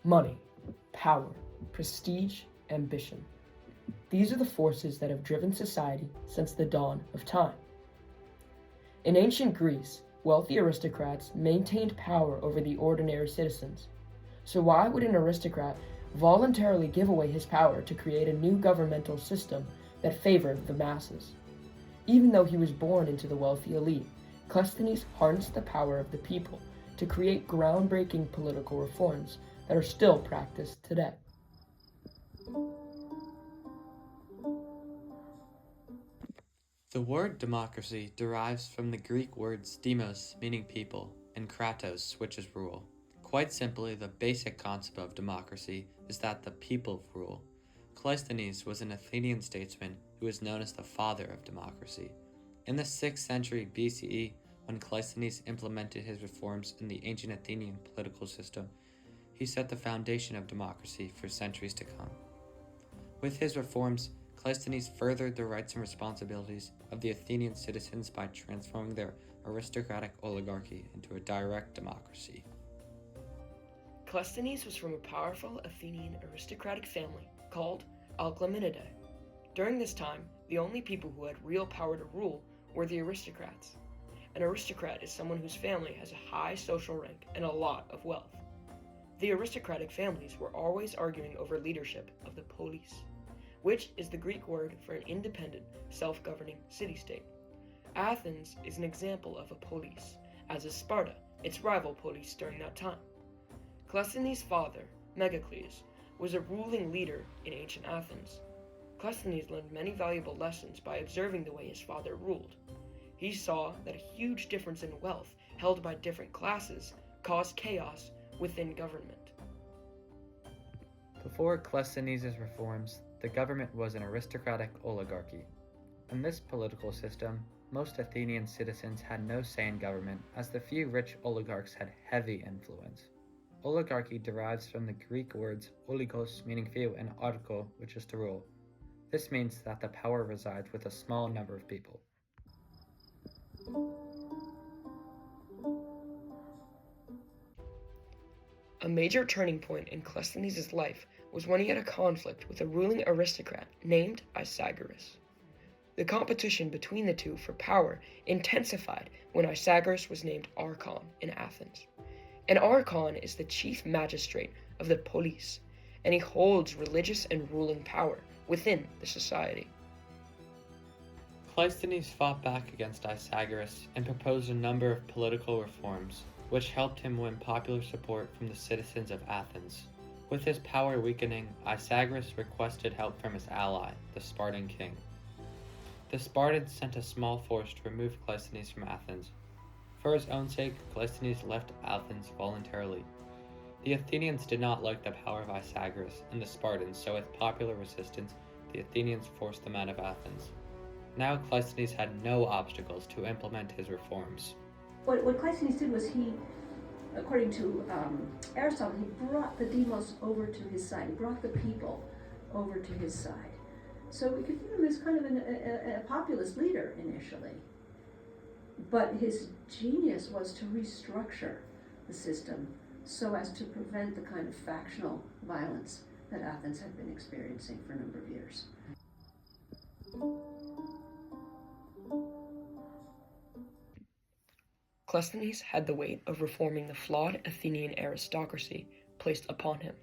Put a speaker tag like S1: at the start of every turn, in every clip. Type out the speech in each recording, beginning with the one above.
S1: Money, power, prestige, ambition. These are the forces that have driven society since the dawn of time. In ancient Greece, wealthy aristocrats maintained power over the ordinary citizens. So why would an aristocrat voluntarily give away his power to create a new governmental system that favored the masses? Even though he was born into the wealthy elite, Cleisthenes harnessed the power of the people to create groundbreaking political reforms that are still practiced today.
S2: The word democracy derives from the Greek words demos, meaning people, and kratos, which is rule. Quite simply, the basic concept of democracy is that the people rule. Cleisthenes was an Athenian statesman who is known as the father of democracy. In the 6th century BCE, when Cleisthenes implemented his reforms in the ancient Athenian political system, he set the foundation of democracy for centuries to come. With his reforms, Cleisthenes furthered the rights and responsibilities of the Athenian citizens by transforming their aristocratic oligarchy into a direct democracy.
S1: Cleisthenes was from a powerful Athenian aristocratic family called Alclaminidae. During this time, the only people who had real power to rule were the aristocrats. An aristocrat is someone whose family has a high social rank and a lot of wealth. The aristocratic families were always arguing over leadership of the polis, which is the Greek word for an independent, self-governing city-state. Athens is an example of a polis, as is Sparta, its rival polis during that time. Cleisthenes' father, Megacles, was a ruling leader in ancient Athens. Cleisthenes learned many valuable lessons by observing the way his father ruled. He saw that a huge difference in wealth held by different classes caused chaos within government.
S2: Before Cleisthenes' reforms, the government was an aristocratic oligarchy. In this political system, most Athenian citizens had no say in government, as the few rich oligarchs had heavy influence. Oligarchy derives from the Greek words oligos, meaning few, and archo, which is to rule. This means that the power resides with a small number of people.
S1: A major turning point in Cleisthenes' life was when he had a conflict with a ruling aristocrat named Isagoras. The competition between the two for power intensified when Isagoras was named archon in Athens. An archon is the chief magistrate of the polis, and he holds religious and ruling power within the society.
S2: Cleisthenes fought back against Isagoras and proposed a number of political reforms, which helped him win popular support from the citizens of Athens. With his power weakening, Isagoras requested help from his ally, the Spartan king. The Spartans sent a small force to remove Cleisthenes from Athens. For his own sake, Cleisthenes left Athens voluntarily. The Athenians did not like the power of Isagoras and the Spartans, so with popular resistance, the Athenians forced them out of Athens. Now Cleisthenes had no obstacles to implement his reforms.
S3: What Cleisthenes did was he, according to Aristotle, he brought the demos over to his side. He brought the people over to his side. So we could view him as kind of a populist leader initially. But his genius was to restructure the system so as to prevent the kind of factional violence that Athens had been experiencing for a number of years.
S1: Cleisthenes had the weight of reforming the flawed Athenian aristocracy placed upon him.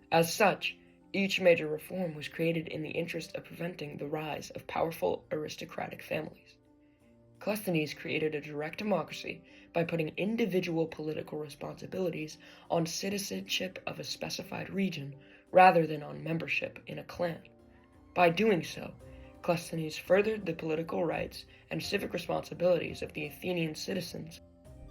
S1: As such, each major reform was created in the interest of preventing the rise of powerful aristocratic families. Cleisthenes created a direct democracy by putting individual political responsibilities on citizenship of a specified region rather than on membership in a clan. By doing so, Cleisthenes furthered the political rights and civic responsibilities of the Athenian citizens.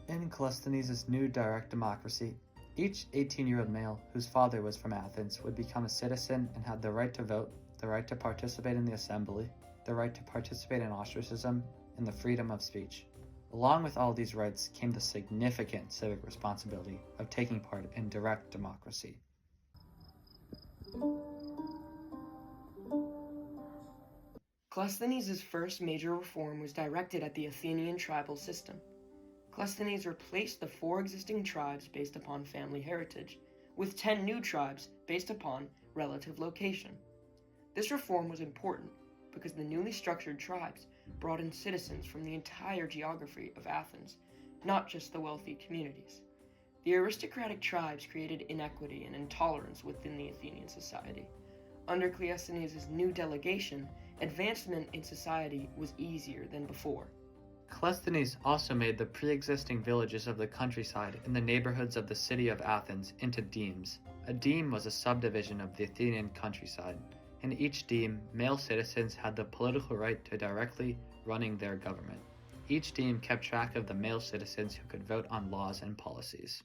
S2: In Cleisthenes' new direct democracy, each 18-year-old male whose father was from Athens would become a citizen and had the right to vote, the right to participate in the assembly, the right to participate in ostracism, and the freedom of speech. Along with all these rights came the significant civic responsibility of taking part in direct democracy.
S1: Cleisthenes' first major reform was directed at the Athenian tribal system. Cleisthenes replaced the four existing tribes based upon family heritage with 10 new tribes based upon relative location. This reform was important because the newly structured tribes brought in citizens from the entire geography of Athens, not just the wealthy communities. The aristocratic tribes created inequity and intolerance within the Athenian society. Under Cleisthenes' new delegation, advancement in society was easier than before.
S2: Cleisthenes also made the pre-existing villages of the countryside in the neighborhoods of the city of Athens into demes. A deme was a subdivision of the Athenian countryside. In each deme, male citizens had the political right to directly running their government. Each deme kept track of the male citizens who could vote on laws and policies.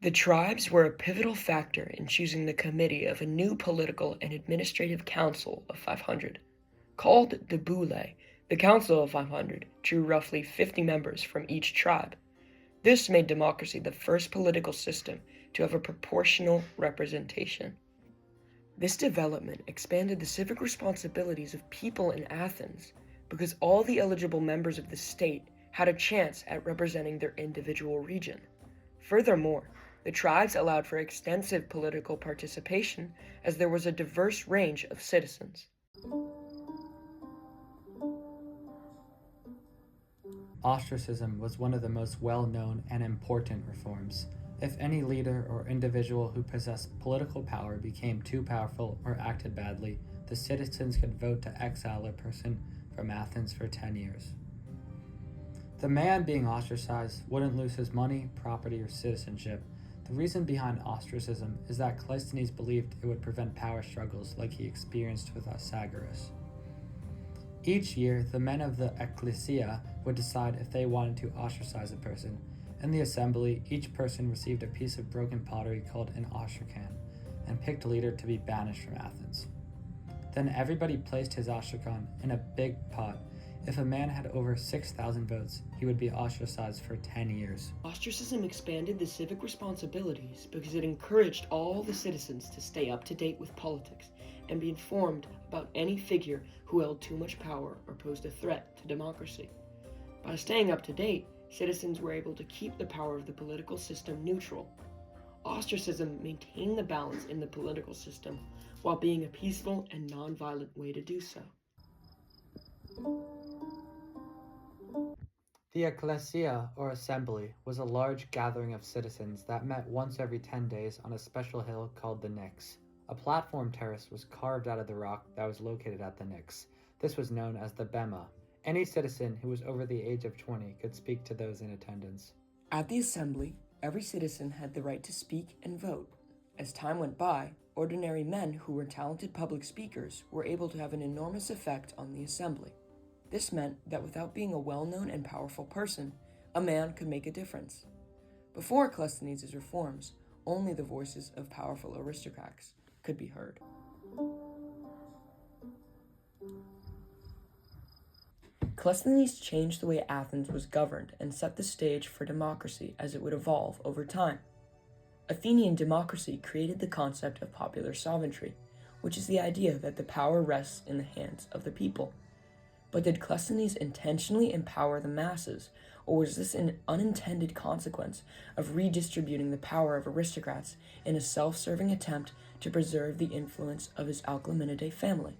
S1: The tribes were a pivotal factor in choosing the committee of a new political and administrative council of 500. Called the Boule, the Council of 500 drew roughly 50 members from each tribe. This made democracy the first political system to have a proportional representation. This development expanded the civic responsibilities of people in Athens because all the eligible members of the state had a chance at representing their individual region. Furthermore, the tribes allowed for extensive political participation as there was a diverse range of citizens.
S2: Ostracism was one of the most well-known and important reforms. If any leader or individual who possessed political power became too powerful or acted badly, the citizens could vote to exile a person from Athens for 10 years. The man being ostracized wouldn't lose his money, property, or citizenship. The reason behind ostracism is that Cleisthenes believed it would prevent power struggles like he experienced with Asagoras. Each year, the men of the ecclesia would decide if they wanted to ostracize a person. In the assembly, each person received a piece of broken pottery called an ostracan, and picked a leader to be banished from Athens. Then everybody placed his ostracan in a big pot. If a man had over 6,000 votes, he would be ostracized for 10 years.
S1: Ostracism expanded the civic responsibilities because it encouraged all the citizens to stay up to date with politics and be informed about any figure who held too much power or posed a threat to democracy. By staying up to date, citizens were able to keep the power of the political system neutral. Ostracism maintained the balance in the political system while being a peaceful and nonviolent way to do so.
S2: The ecclesia, or assembly, was a large gathering of citizens that met once every 10 days on a special hill called the Nix. A platform terrace was carved out of the rock that was located at the Nix. This was known as the Bema. Any citizen who was over the age of 20 could speak to those in attendance.
S1: At the assembly, every citizen had the right to speak and vote. As time went by, ordinary men who were talented public speakers were able to have an enormous effect on the assembly. This meant that without being a well-known and powerful person, a man could make a difference. Before Cleisthenes' reforms, only the voices of powerful aristocrats could be heard. Cleisthenes changed the way Athens was governed and set the stage for democracy as it would evolve over time. Athenian democracy created the concept of popular sovereignty, which is the idea that the power rests in the hands of the people. But did Cleisthenes intentionally empower the masses, or was this an unintended consequence of redistributing the power of aristocrats in a self-serving attempt to preserve the influence of his Alcmenidae family?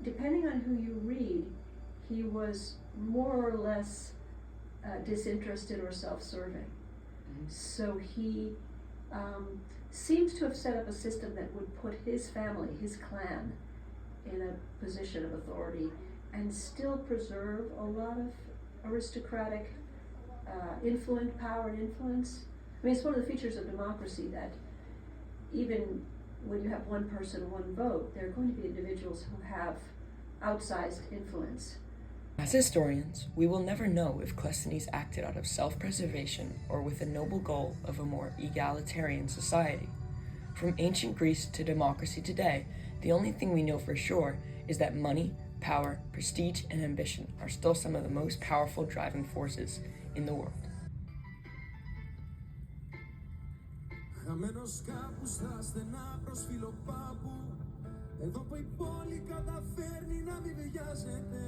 S3: Depending on who you read, he was more or less disinterested or self-serving. So he seems to have set up a system that would put his family, his clan, in a position of authority and still preserve a lot of aristocratic power and influence. I mean, it's one of the features of democracy that even when you have one person, one vote, there are going to be individuals who have outsized influence.
S1: As historians, we will never know if Cleisthenes acted out of self-preservation or with a noble goal of a more egalitarian society. From ancient Greece to democracy today, the only thing we know for sure is that money, power, prestige, and ambition are still some of the most powerful driving forces in the world.
S4: Χαμένος κάπου στα στενά προς φιλοπάπου, εδώ που η πόλη καταφέρνει να μην βιάζεται.